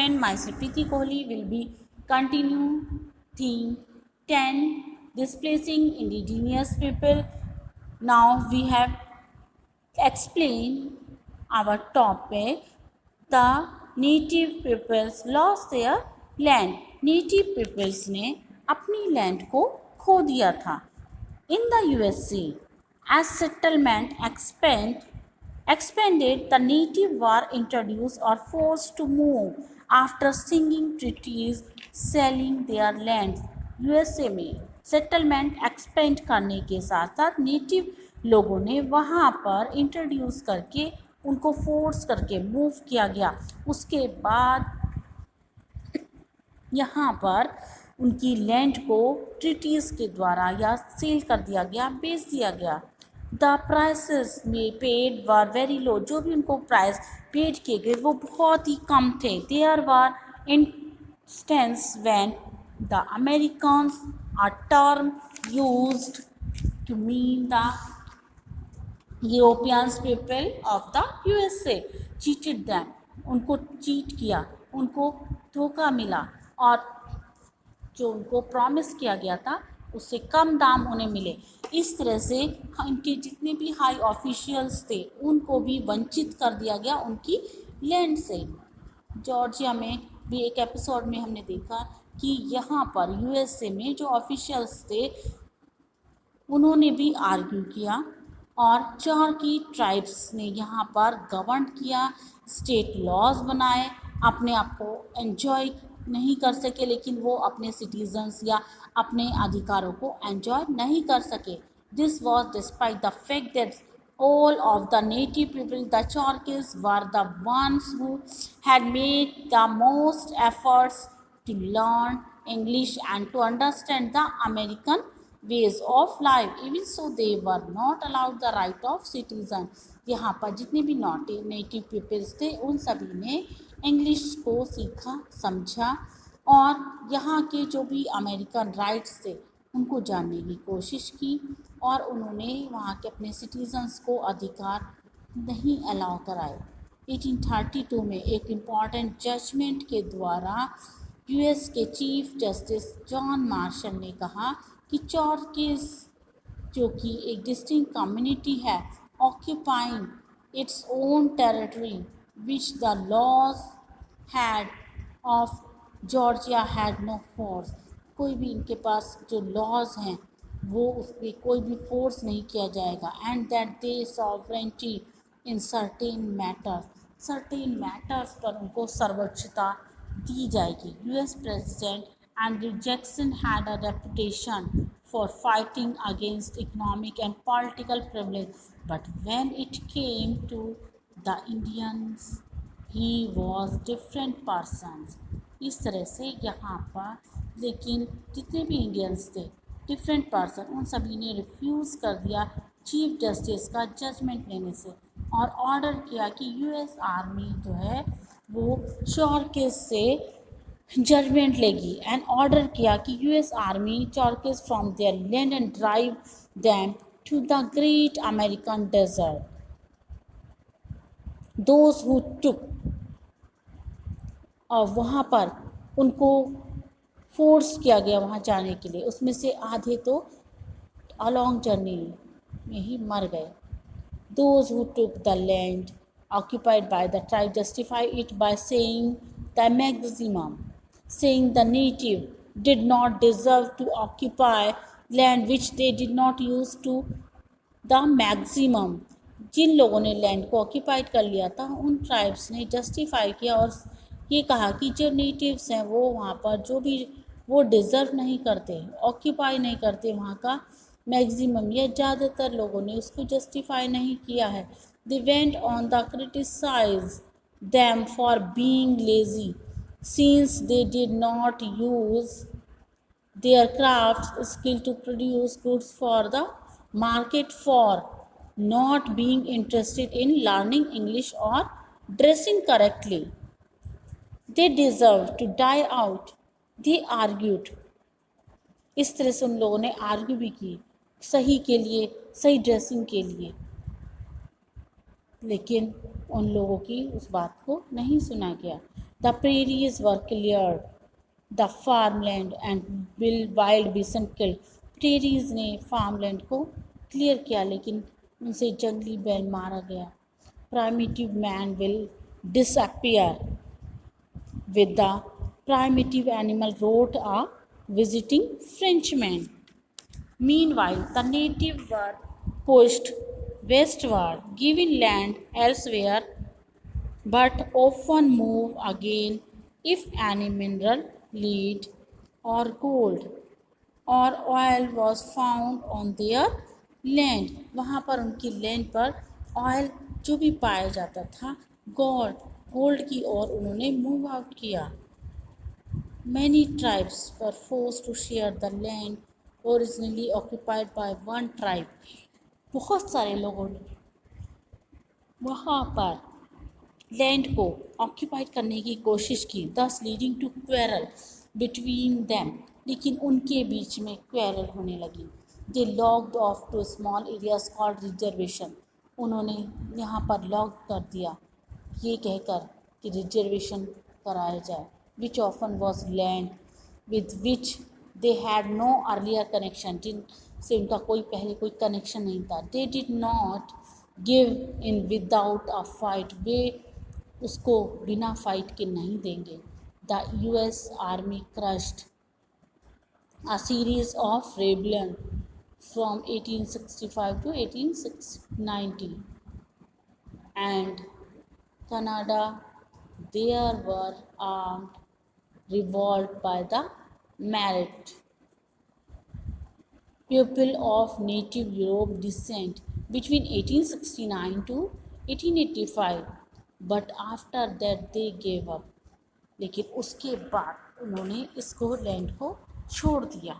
And myself Preeti Kohli will be continue theme 10 displacing indigenous people. Now we have explained our topic. The native peoples lost their land. Native peoples ने अपनी land को खो दिया था. In the USA, as settlement expanded, the native were introduced or forced to move after signing treaties selling their lands. USA में settlement expand करने के साथ साथ नेटिव लोगों ने वहाँ पर इंट्रोड्यूस करके उनको फोर्स करके मूव किया गया. उसके बाद यहाँ पर उनकी लैंड को ट्रीटीज़ के द्वारा या सेल कर दिया गया, बेच दिया गया. द प्राइसेस में पेड वर वेरी लो. जो भी उनको प्राइस पेड किए गए वो बहुत ही कम थे. There were instances when the Americans a term used to mean the European people of the USA cheated them. उनको चीट किया, उनको धोखा मिला और जो उनको प्रॉमिस किया गया था उससे कम दाम उन्हें मिले. इस तरह से इनके जितने भी हाई ऑफिशियल्स थे उनको भी वंचित कर दिया गया उनकी लैंड से. जॉर्जिया में भी एक एपिसोड में हमने देखा कि यहाँ पर यूएसए में जो ऑफिशियल्स थे उन्होंने भी आर्ग्यू किया और चारकी ट्राइब्स ने यहाँ पर गवर्न किया, स्टेट लॉज बनाए. अपने आप को एंजॉय नहीं कर सके लेकिन वो अपने सिटीजन्स या अपने अधिकारों को एंजॉय नहीं कर सके. This was despite the fact that all of the native people, the Cherokee, were the ones who had made the most efforts to learn English and to understand the American ways of life. Even so, they were not allowed the right of citizen. यहाँ पर जितने भी native peoples थे उन सभी ने English को सीखा, समझा और यहाँ के जो भी अमेरिकन राइट्स थे उनको जानने की कोशिश की और उन्होंने वहाँ के अपने सिटीजन्स को अधिकार नहीं अलाउ कराए. 1832 में एक इम्पॉर्टेंट जजमेंट के द्वारा यूएस के चीफ जस्टिस जॉन मार्शल ने कहा कि चॉर्कीज जो कि एक डिस्टिंक्ट कम्युनिटी है occupying its own territory which the laws had of Georgia had no force. कोई भी इनके पास जो लॉज हैं वो उस पर कोई भी फोर्स नहीं किया जाएगा. And that the sovereignty in certain matters पर उनको सर्वोच्चता दी जाएगी. US president Andrew Jackson had a reputation for fighting against economic and political privilege but when it came to the Indians he was different persons. इस तरह से यहाँ पर लेकिन जितने भी इंडियंस थे डिफरेंट पर्सन उन सभी ने रिफ्यूज़ कर दिया चीफ जस्टिस का जजमेंट लेने से और ऑर्डर किया कि यूएस आर्मी जो है वो चॉर्केस से जजमेंट लेगी. एंड ऑर्डर किया कि US army Cherokees from their land and drive them to the great American desert. Those who took और वहाँ पर उनको फोर्स किया गया वहाँ जाने के लिए. उसमें से आधे तो अलॉन्ग जर्नी में ही मर गए. Those who took the land occupied by the tribe justify it by saying the native did not deserve to occupy land which they did not use to the maximum. जिन लोगों ने land को occupied कर लिया था उन tribes ने justify किया और ये कहा कि जो नेटिव्स हैं वो वहाँ पर जो भी वो डिज़र्व नहीं करते, ऑक्यूपाई नहीं करते वहाँ का मैक्सिमम या ज़्यादातर लोगों ने उसको जस्टिफाई नहीं किया है. They went on to criticize them for being lazy since they did not use their crafts skill to produce goods for the market, for not being interested in learning English or dressing correctly. They deserve to die out. They argued. इस तरह से उन लोगों ने argue भी की सही के लिए, सही ड्रेसिंग के लिए, लेकिन उन लोगों की उस बात को नहीं सुना गया. The prairies were cleared, the farmland and wild beasts killed. Prairies ने farmland को clear किया लेकिन उनसे जंगली बैल मारा गया. Primitive man will disappear. With the primitive animal wrote a visiting Frenchman. Meanwhile, the natives were pushed westward, giving land elsewhere, but often move again if any mineral, lead, or gold or oil was found on their land. वहाँ पर उनकी land पर oil जो भी पाया जाता था gold की ओर उन्होंने मूव आउट किया. Many tribes were forced to share the land originally occupied by one tribe. बहुत सारे लोगों ने वहाँ पर लैंड को ऑक्यूपाइड करने की कोशिश की, thus leading to quarrel between them. लेकिन उनके बीच में क्वेरल होने लगी. They logged off to small areas called reservation. उन्होंने यहाँ पर लॉग कर दिया ये कहकर कि रिजर्वेशन कराया जाए, which often was land with which they had no earlier connection. जिनसे उनका पहले कोई कनेक्शन नहीं था. They did not give in without a fight. वे उसको बिना फाइट के नहीं देंगे. The US Army crushed a series of rebellion from 1865 to 1890, and Canada. There were armed revolt by the Marat people of native Europe descent between 1869 to 1885, but after that they gave up. लेकिन उसके बाद उन्होंने इसको land को छोड़ दिया.